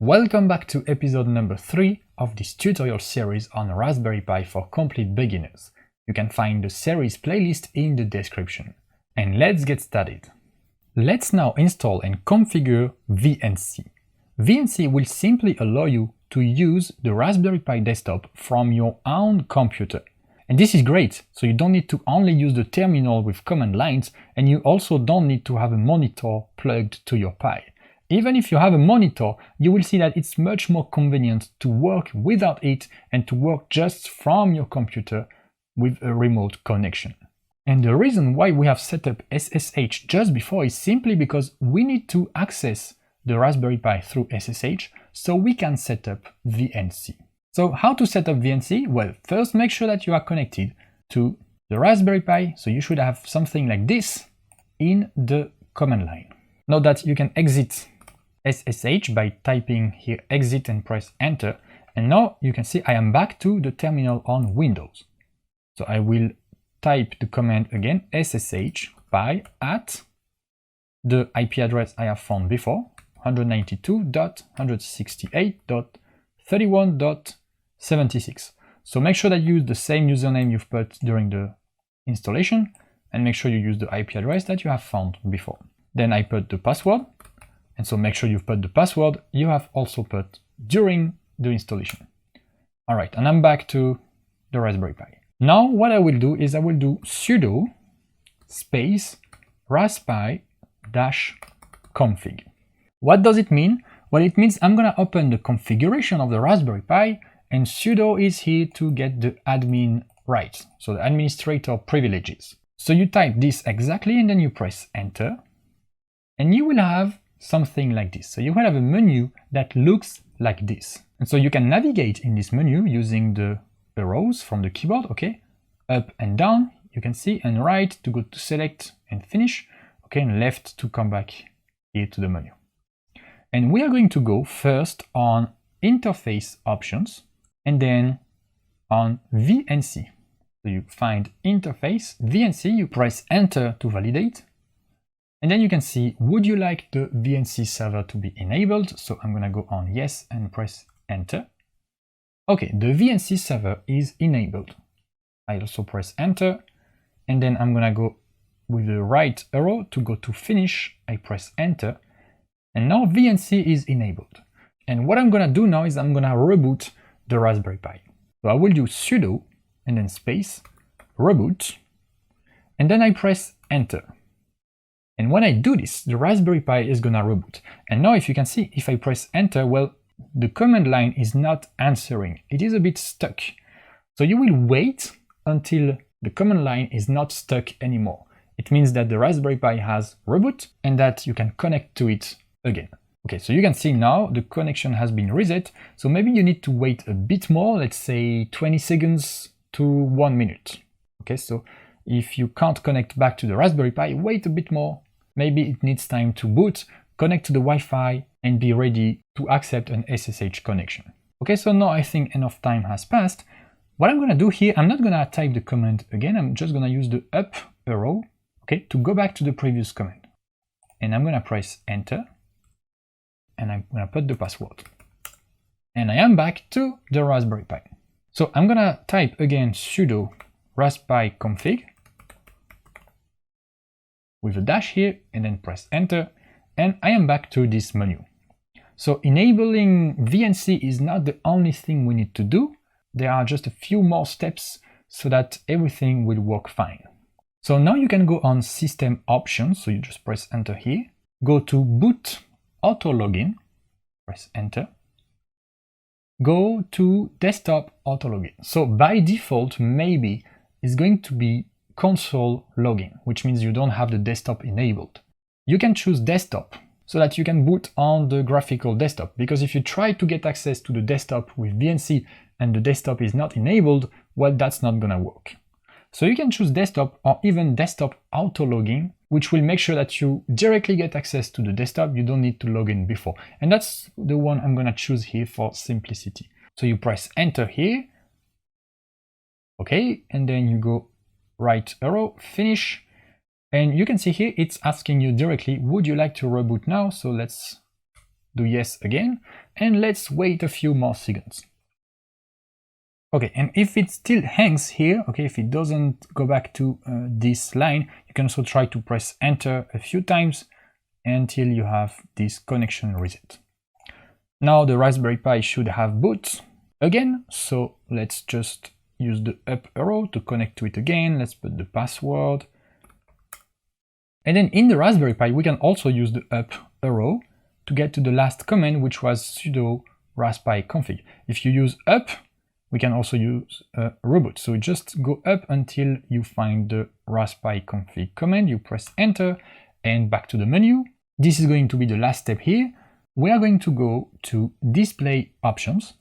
Welcome back to episode number 3 of this tutorial series on Raspberry Pi for complete beginners. You can find the series playlist in the description. And let's get started. Let's now install and configure VNC. VNC will simply allow you to use the Raspberry Pi desktop from your own computer. And this is great, so you don't need to only use the terminal with command lines, and you also don't need to have a monitor plugged to your Pi. Even if you have a monitor, you will see that it's much more convenient to work without it and to work just from your computer with a remote connection. And the reason why we have set up SSH just before is simply because we need to access the Raspberry Pi through SSH so we can set up VNC. So how to set up VNC? Well, first make sure that you are connected to the Raspberry Pi, so you should have something like this in the command line. Note that you can exit SSH by typing here exit and press enter, and now you can see I am back to the terminal on Windows. So I will type the command again, SSH pi at the IP address I have found before, 192.168.31.76. So make sure that you use the same username you've put during the installation, and make sure you use the IP address that you have found before. Then I put the password, and so make sure you've put the password you have also put during the installation. Alright, and I'm back to the Raspberry Pi. Now what I will do is I will do sudo space raspi-config. What does it mean? Well, it means I'm gonna open the configuration of the Raspberry Pi, and sudo is here to get the admin rights, so the administrator privileges. So you type this exactly and then you press enter, and you will have something like this. So you will have a menu that looks like this. And so you can navigate in this menu using the arrows from the keyboard, okay? Up and down, you can see, and right to go to select and finish, okay, and left to come back here to the menu. And we are going to go first on interface options and then on VNC. So you find interface, VNC, you press enter to validate. And then you can see, would you like the VNC server to be enabled? So I'm gonna go on yes and press enter. Okay, the VNC server is enabled. I also press enter, and then I'm gonna go with the right arrow to go to finish. I press enter, and now VNC is enabled. And what I'm gonna do now is I'm gonna reboot the Raspberry Pi. So I will do sudo and then space reboot, and then I press enter. And when I do this, the Raspberry Pi is gonna reboot. And now if you can see, if I press enter, well, the command line is not answering. It is a bit stuck. So you will wait until the command line is not stuck anymore. It means that the Raspberry Pi has reboot and that you can connect to it again. Okay, so you can see now the connection has been reset. So maybe you need to wait a bit more, let's say 20 seconds to 1 minute. Okay, so if you can't connect back to the Raspberry Pi, wait a bit more. Maybe it needs time to boot, connect to the Wi-Fi, and be ready to accept an SSH connection. Okay, so now I think enough time has passed. What I'm gonna do here, I'm not gonna type the command again, I'm just gonna use the up arrow, okay, to go back to the previous command. And I'm gonna press enter, and I'm gonna put the password. And I am back to the Raspberry Pi. So I'm gonna type again sudo raspi-config, with a dash here, and then press enter, and I am back to this menu. So enabling VNC is not the only thing we need to do. There are just a few more steps so that everything will work fine. So now you can go on system options, so you just press enter here, go to boot auto login, press enter, go to desktop auto login. So by default, maybe it's going to be console login, which means you don't have the desktop enabled. You can choose desktop so that you can boot on the graphical desktop, because if you try to get access to the desktop with VNC and the desktop is not enabled, well, that's not gonna work. So you can choose desktop or even desktop auto login, which will make sure that you directly get access to the desktop. You don't need to log in before. And that's the one I'm gonna choose here for simplicity. So you press enter here, okay, and then you go right arrow, finish, and you can see here it's asking you directly, would you like to reboot now? So let's do yes again, and let's wait a few more seconds. Okay, and if it still hangs here, okay, if it doesn't go back to this line, you can also try to press enter a few times until you have this connection reset. Now the Raspberry Pi should have boot again, so let's just use the up arrow to connect to it again. Let's put the password. And then in the Raspberry Pi, we can also use the up arrow to get to the last command, which was sudo raspi config. If you use up, we can also use reboot. So just go up until you find the raspi config command, you press enter and back to the menu. This is going to be the last step here. We are going to go to display options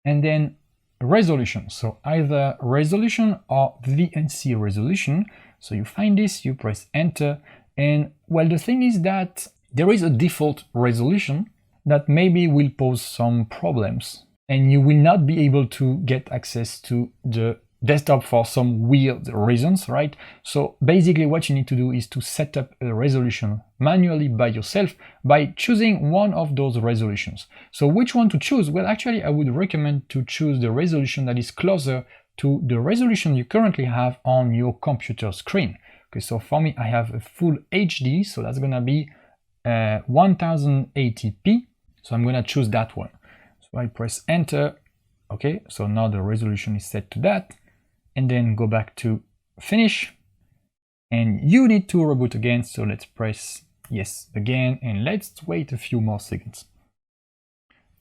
and then resolution. So either resolution or VNC resolution. So you find this, you press enter, and well, the thing is that there is a default resolution that maybe will pose some problems and you will not be able to get access to the desktop for some weird reasons, right? So basically what you need to do is to set up a resolution manually by yourself by choosing one of those resolutions. So which one to choose? Well, actually, I would recommend to choose the resolution that is closer to the resolution you currently have on your computer screen. Okay, so for me, I have a full HD, so that's gonna be 1080p. So I'm gonna choose that one. So I press enter. Okay, so now the resolution is set to that. And then go back to finish, and you need to reboot again, so let's press yes again, and let's wait a few more seconds.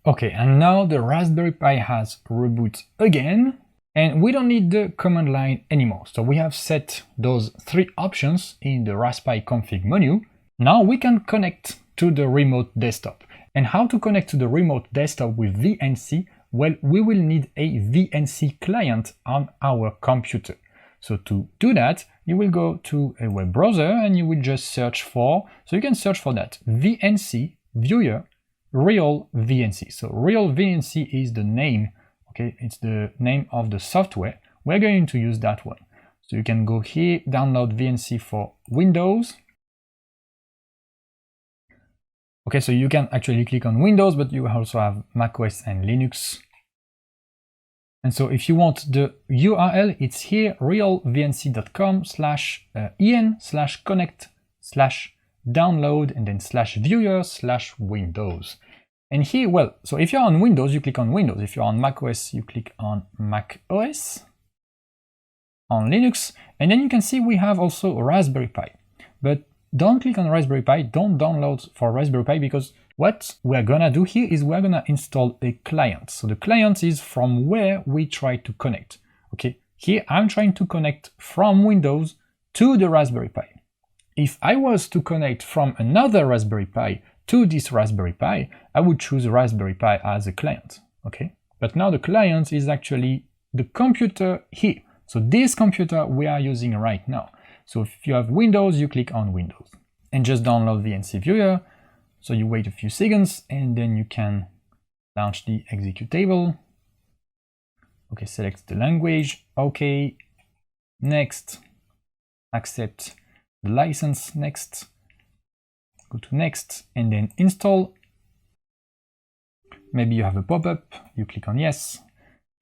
Okay, and now the Raspberry Pi has reboot again, and we don't need the command line anymore. So we have set those three options in the raspi config menu. Now we can connect to the remote desktop. And how to connect to the remote desktop with VNC? Well, we will need a VNC client on our computer. So to do that, you will go to a web browser and you will just search for, so you can search for that, VNC viewer, real VNC. So real VNC is the name, okay, it's the name of the software. We're going to use that one. So you can go here, download VNC for Windows. Okay, so you can actually click on Windows, but you also have macOS and Linux. And so if you want the URL, it's here, realvnc.com/en/connect/download and then /viewer/Windows. And here, well, so if you're on Windows, you click on Windows. If you're on macOS, you click on macOS. On Linux, and then you can see we have also Raspberry Pi. But don't click on Raspberry Pi, don't download for Raspberry Pi, because what we're gonna do here is we're gonna install a client. So the client is from where we try to connect. Okay, here I'm trying to connect from Windows to the Raspberry Pi. If I was to connect from another Raspberry Pi to this Raspberry Pi, I would choose Raspberry Pi as a client. Okay, but now the client is actually the computer here. So this computer we are using right now. So if you have Windows, you click on Windows and just download VNC Viewer. So you wait a few seconds and then you can launch the executable. Okay, select the language. Okay, next, accept the license, next, go to next and then install. Maybe you have a pop-up, you click on yes,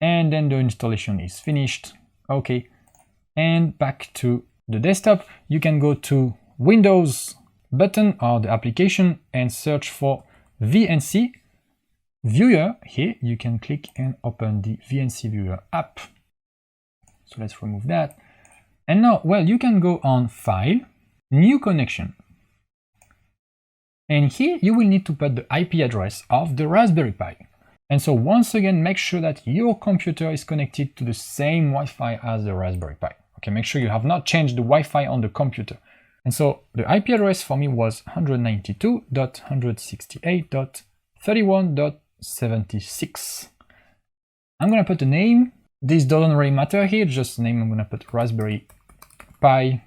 and then the installation is finished. Okay, and back to the desktop, you can go to Windows button or the application and search for VNC Viewer. Here you can click and open the VNC Viewer app. So let's remove that. And now, well, you can go on File, New Connection. And here you will need to put the IP address of the Raspberry Pi. And so once again, make sure that your computer is connected to the same Wi-Fi as the Raspberry Pi. Okay, make sure you have not changed the Wi-Fi on the computer. And so the IP address for me was 192.168.31.76. I'm gonna put a name. This doesn't really matter here, just name. I'm gonna put Raspberry Pi,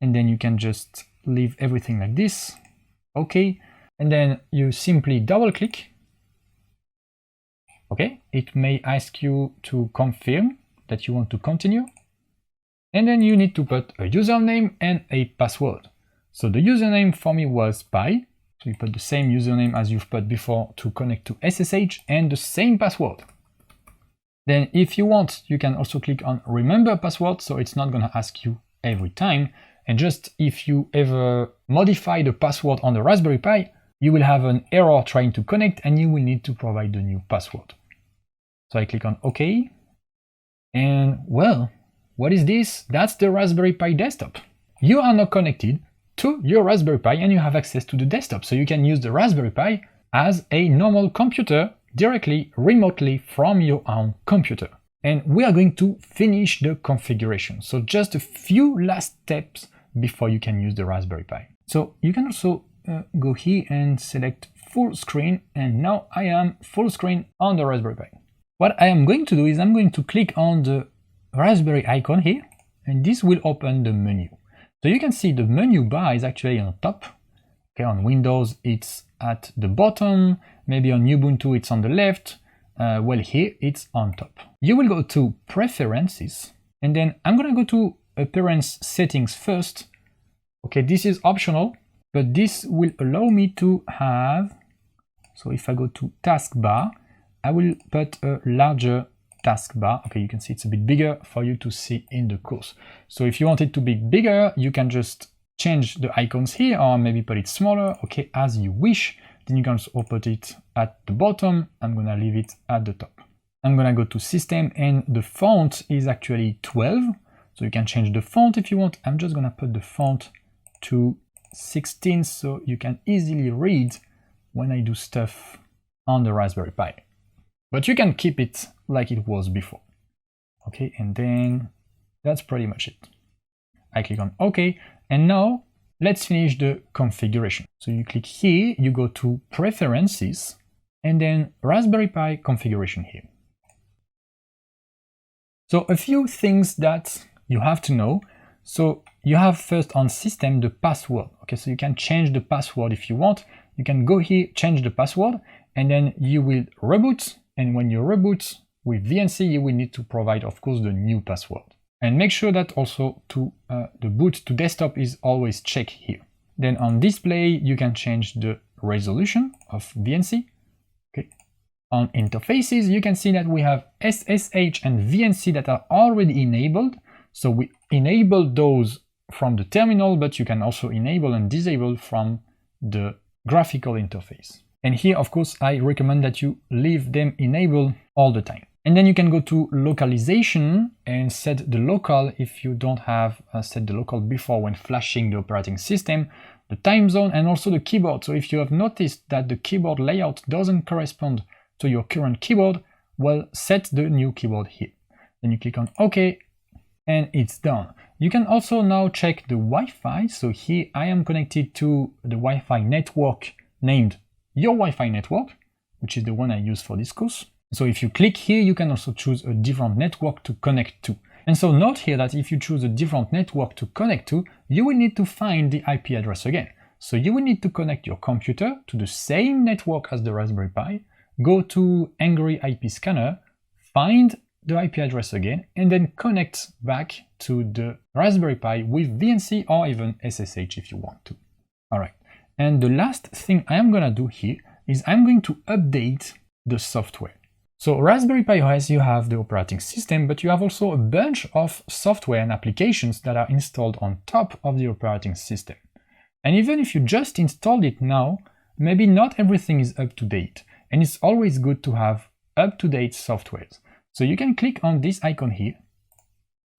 and then you can just leave everything like this. Okay, and then you simply double click. Okay, it may ask you to confirm that you want to continue. And then you need to put a username and a password. So the username for me was Pi. So you put the same username as you've put before to connect to SSH and the same password. Then if you want, you can also click on remember password, so it's not going to ask you every time. And just if you ever modify the password on the Raspberry Pi, you will have an error trying to connect and you will need to provide the new password. So I click on OK. And well, what is this? That's the Raspberry Pi desktop. You are now connected to your Raspberry Pi and you have access to the desktop. So you can use the Raspberry Pi as a normal computer directly, remotely from your own computer. And we are going to finish the configuration. So just a few last steps before you can use the Raspberry Pi. So you can also go here and select full screen. And now I am full screen on the Raspberry Pi. What I am going to do is I'm going to click on the Raspberry icon here, and this will open the menu. So you can see the menu bar is actually on top. Okay, on Windows it's at the bottom, maybe on Ubuntu it's on the left. Well, here it's on top. You will go to Preferences, and then I'm gonna go to Appearance Settings first. Okay, this is optional, but this will allow me to have, so if I go to Taskbar, I will put a larger taskbar. Okay, you can see it's a bit bigger for you to see in the course. So if you want it to be bigger, you can just change the icons here or maybe put it smaller, okay, as you wish. Then you can also put it at the bottom. I'm gonna leave it at the top. I'm gonna go to System and the font is actually 12. So you can change the font if you want. I'm just gonna put the font to 16 so you can easily read when I do stuff on the Raspberry Pi. But you can keep it like it was before. Okay, and then that's pretty much it. I click on OK, and now let's finish the configuration. So you click here, you go to Preferences, and then Raspberry Pi configuration here. So a few things that you have to know. So you have first on System the password. Okay, so you can change the password if you want. You can go here, change the password, and then you will reboot. And when you reboot with VNC, you will need to provide, of course, the new password. And make sure that also the boot to desktop is always checked here. Then on display, you can change the resolution of VNC. Okay. On interfaces, you can see that we have SSH and VNC that are already enabled. So we enable those from the terminal, but you can also enable and disable from the graphical interface. And here, of course, I recommend that you leave them enabled all the time. And then you can go to localization and set the local if you don't have set the local before when flashing the operating system, the time zone, and also the keyboard. So if you have noticed that the keyboard layout doesn't correspond to your current keyboard, well, set the new keyboard here. Then you click on OK, and it's done. You can also now check the Wi-Fi. So here I am connected to the Wi-Fi network named Your Wi-Fi Network, which is the one I use for this course. So if you click here, you can also choose a different network to connect to. And so note here that if you choose a different network to connect to, you will need to find the IP address again. So you will need to connect your computer to the same network as the Raspberry Pi, go to Angry IP Scanner, find the IP address again, and then connect back to the Raspberry Pi with VNC or even SSH if you want to. All right. And the last thing I am going to do here is I'm going to update the software. So Raspberry Pi OS, you have the operating system, but you have also a bunch of software and applications that are installed on top of the operating system. And even if you just installed it now, maybe not everything is up to date. And it's always good to have up-to-date softwares. So you can click on this icon here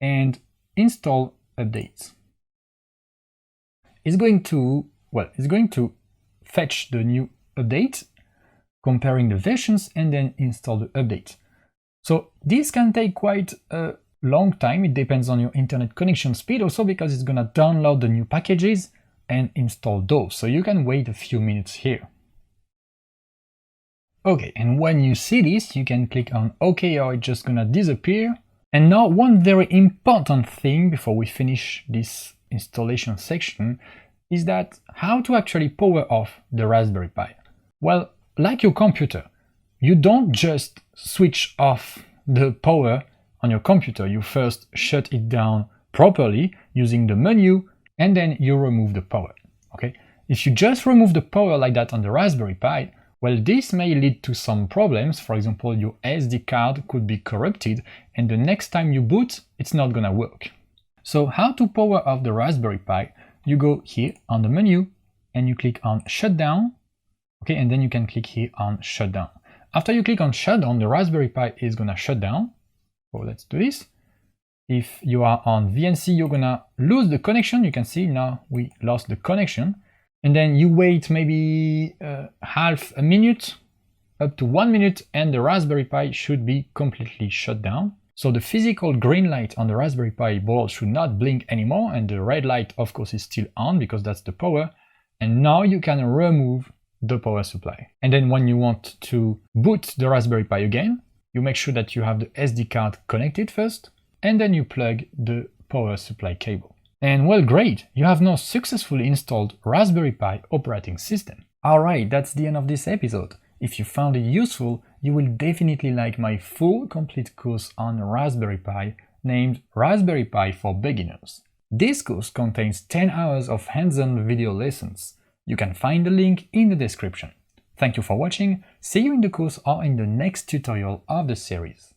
and install updates. It's going to fetch the new update, comparing the versions, and then install the update. So this can take quite a long time. It depends on your internet connection speed also, because it's going to download the new packages and install those. So you can wait a few minutes here. Okay, and when you see this, you can click on OK, or it's just going to disappear. And now one very important thing before we finish this installation section is that how to actually power off the Raspberry Pi. Well, like your computer, you don't just switch off the power on your computer. You first shut it down properly using the menu, and then you remove the power. Okay? If you just remove the power like that on the Raspberry Pi, well, this may lead to some problems. For example, your SD card could be corrupted and the next time you boot, it's not gonna work. So how to power off the Raspberry Pi? You go here on the menu and you click on Shutdown, okay, and then you can click here on Shutdown. After you click on Shutdown, the Raspberry Pi is gonna shut down. So let's do this. If you are on VNC, you're gonna lose the connection. You can see now we lost the connection. And then you wait maybe half a minute, up to 1 minute, and the Raspberry Pi should be completely shut down. So the physical green light on the Raspberry Pi board should not blink anymore, and the red light, of course, is still on because that's the power. And now you can remove the power supply. And then when you want to boot the Raspberry Pi again, you make sure that you have the SD card connected first, and then you plug the power supply cable. And well, great, you have now successfully installed Raspberry Pi operating system. Alright, that's the end of this episode. If you found it useful, you will definitely like my full complete course on Raspberry Pi named Raspberry Pi for Beginners. This course contains 10 hours of hands-on video lessons. You can find the link in the description. Thank you for watching, see you in the course or in the next tutorial of the series.